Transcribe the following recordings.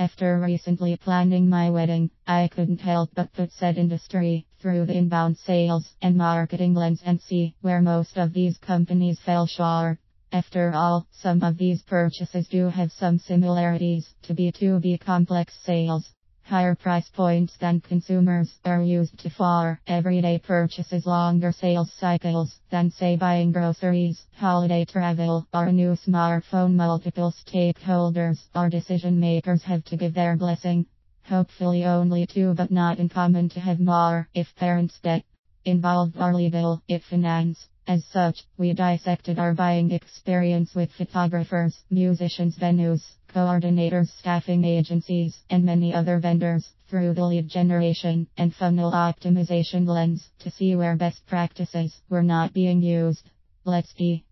After recently planning my wedding, I couldn't help but put said industry through the inbound sales and marketing lens and see where most of these companies fell short. After all, some of these purchases do have some similarities to B2B complex sales. Higher price points than consumers are used to for everyday purchases, longer sales cycles than say buying groceries, holiday travel, or a new smartphone. Multiple stakeholders or decision makers have to give their blessing. Hopefully only two, but not uncommon to have more if parents get involved or legal if finance. As such, we dissected our buying experience with photographers, musicians, venues, coordinators, staffing agencies, and many other vendors through the lead generation and funnel optimization lens to see where best practices were not being used. Let's be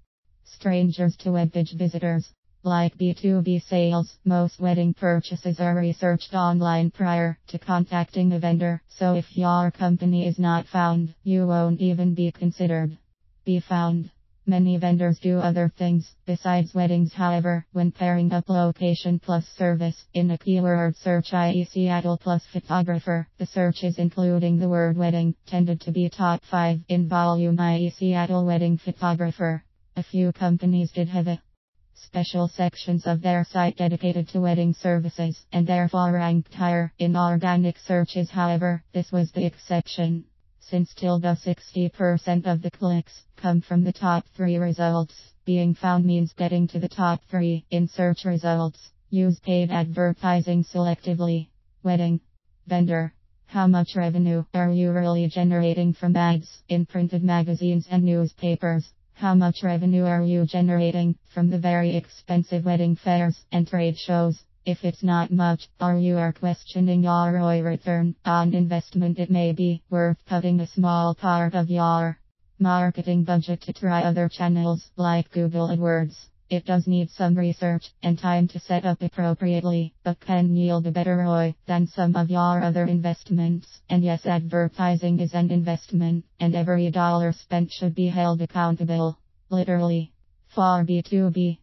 strangers to webpage visitors. Like B2B sales, most wedding purchases are researched online prior to contacting a vendor, so if your company is not found, you won't even be considered. Be found. Many vendors do other things besides weddings, however, when pairing up location plus service in a keyword search, i.e. Seattle plus photographer, the searches including the word wedding tended to be top 5 in volume, i.e. Seattle wedding photographer. A few companies did have special sections of their site dedicated to wedding services and therefore ranked higher in organic searches, however, this was the exception. Since till 60% of the clicks come from the top 3 results, being found means getting to the top 3 in search results. Use paid advertising selectively. Wedding vendor. How much revenue are you really generating from ads in printed magazines and newspapers? How much revenue are you generating from the very expensive wedding fairs and trade shows? If it's not much, or you are questioning your ROI return on investment, it may be worth cutting a small part of your marketing budget to try other channels like Google AdWords. It does need some research and time to set up appropriately, but can yield a better ROI than some of your other investments. And yes, advertising is an investment, and every dollar spent should be held accountable. Literally. For B2B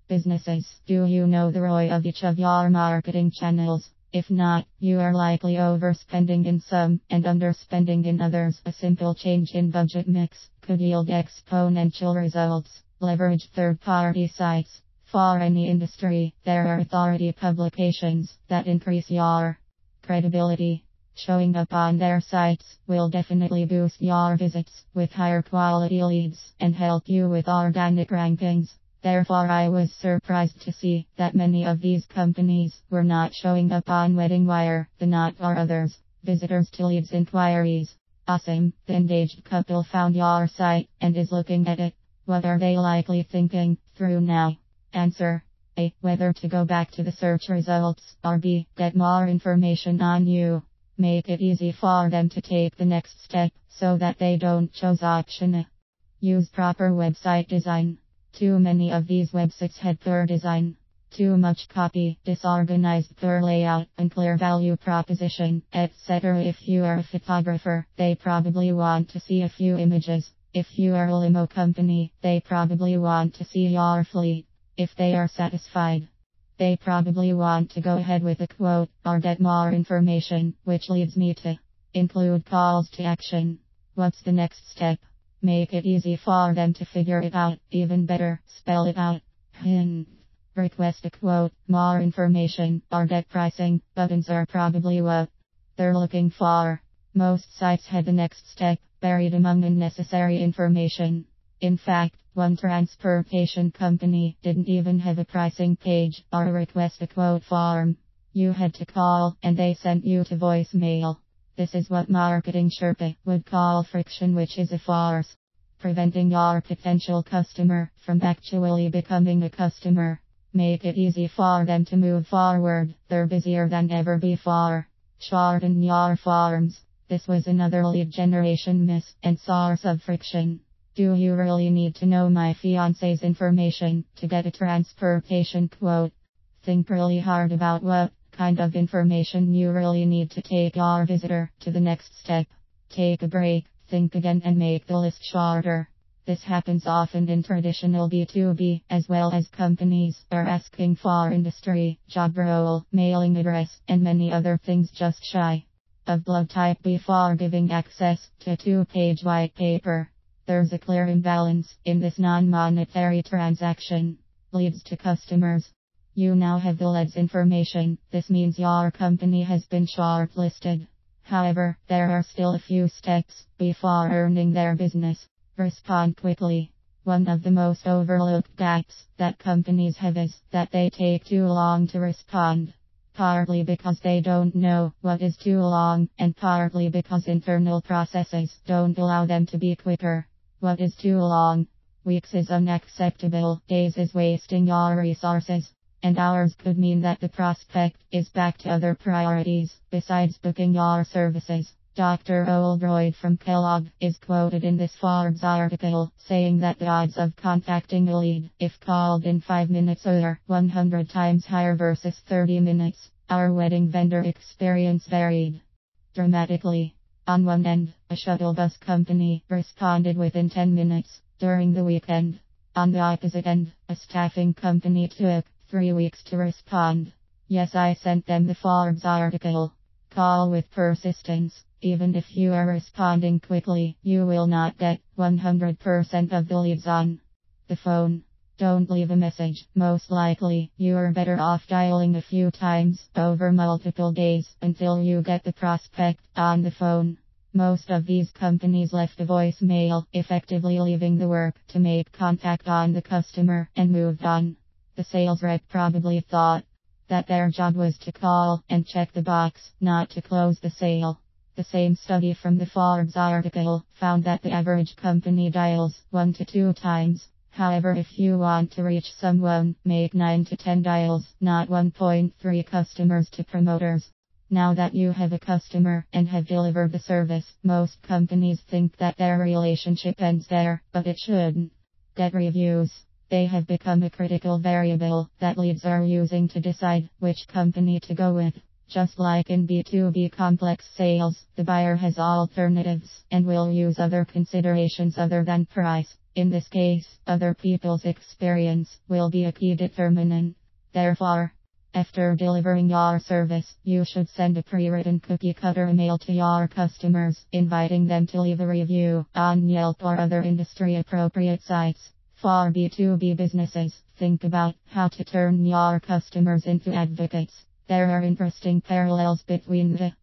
businesses, do you know the ROI of each of your marketing channels? If not, you are likely overspending in some and underspending in others. A simple change in budget mix could yield exponential results. Leverage third-party sites. For any industry, there are authority publications that increase your credibility. Showing up on their sites will definitely boost your visits with higher quality leads and help you with organic rankings. Therefore, I was surprised to see that many of these companies were not showing up on Wedding Wire, The Knot, or others. Visitors to leads inquiries. Awesome, the engaged couple found your site and is looking at it. What are they likely thinking through now? Answer. A. Whether to go back to the search results, or B. Get more information on you. Make it easy for them to take the next step so that they don't choose option A. Use proper website design. Too many of these websites had poor design. Too much copy, disorganized, poor layout, unclear value proposition, etc. If you are a photographer, they probably want to see a few images. If you are a limo company, they probably want to see your fleet. If they are satisfied, they probably want to go ahead with a quote or get more information, which leads me to include calls to action. What's the next step? Make it easy for them to figure it out. Even better, spell it out. Request a quote, more information, or get pricing. Buttons are probably what they're looking for. Most sites had the next step buried among unnecessary information. In fact, one transportation company didn't even have a pricing page or a request a quote form. You had to call, and they sent you to voicemail. This is what marketing Sherpa would call friction, which is a force preventing your potential customer from actually becoming a customer. Make it easy for them to move forward. They're busier than ever before. Shorten your forms. This was another lead generation miss and source of friction. Do you really need to know my fiance's information to get a transportation quote? Think really hard about what kind of information you really need to take your visitor to the next step. Take a break, think again, and make the list shorter. This happens often in traditional B2B, as well as companies are asking for industry, job role, mailing address, and many other things just shy of blood type before giving access to a 2-page white paper. There's a clear imbalance in this non-monetary transaction. Leads to customers. You now have the leads information. This means your company has been shortlisted. However, there are still a few steps before earning their business. Respond quickly. One of the most overlooked gaps that companies have is that they take too long to respond. Partly because they don't know what is too long, and partly because internal processes don't allow them to be quicker. What is too long? Weeks is unacceptable, days is wasting your resources, and hours could mean that the prospect is back to other priorities, besides booking your services. Dr. Oldroyd from Kellogg is quoted in this Forbes article, saying that the odds of contacting a lead, if called in 5 minutes, are 100 times higher versus 30 minutes. Our wedding vendor experience varied dramatically. On one end, a shuttle bus company responded within 10 minutes during the weekend. On the opposite end, a staffing company took 3 weeks to respond. Yes, I sent them the Forbes article. Call with persistence. Even if you are responding quickly, you will not get 100% of the leads on the phone. Don't leave a message. Most likely, you are better off dialing a few times over multiple days until you get the prospect on the phone. Most of these companies left a voicemail, effectively leaving the work to make contact on the customer and moved on. The sales rep probably thought that their job was to call and check the box, not to close the sale. The same study from the Forbes article found that the average company dials 1 to 2 times. However, if you want to reach someone, make 9 to 10 dials, not 1.3 customers to promoters. Now that you have a customer and have delivered the service, most companies think that their relationship ends there, but it shouldn't. Get reviews. They have become a critical variable that leads are using to decide which company to go with. Just like in B2B complex sales, the buyer has alternatives and will use other considerations other than price. In this case, other people's experience will be a key determinant. Therefore, after delivering your service, you should send a pre-written cookie-cutter email to your customers, inviting them to leave a review on Yelp or other industry-appropriate sites. For B2B businesses, think about how to turn your customers into advocates. There are interesting parallels between the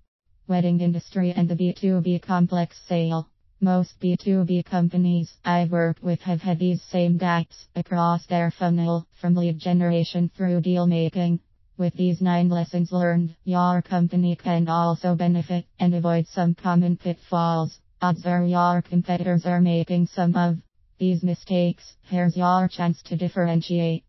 wedding industry and the B2B complex sale. Most B2B companies I've worked with have had these same gaps across their funnel, from lead generation through deal making. With these 9 lessons learned, your company can also benefit and avoid some common pitfalls. Odds are your competitors are making some of these mistakes. Here's your chance to differentiate.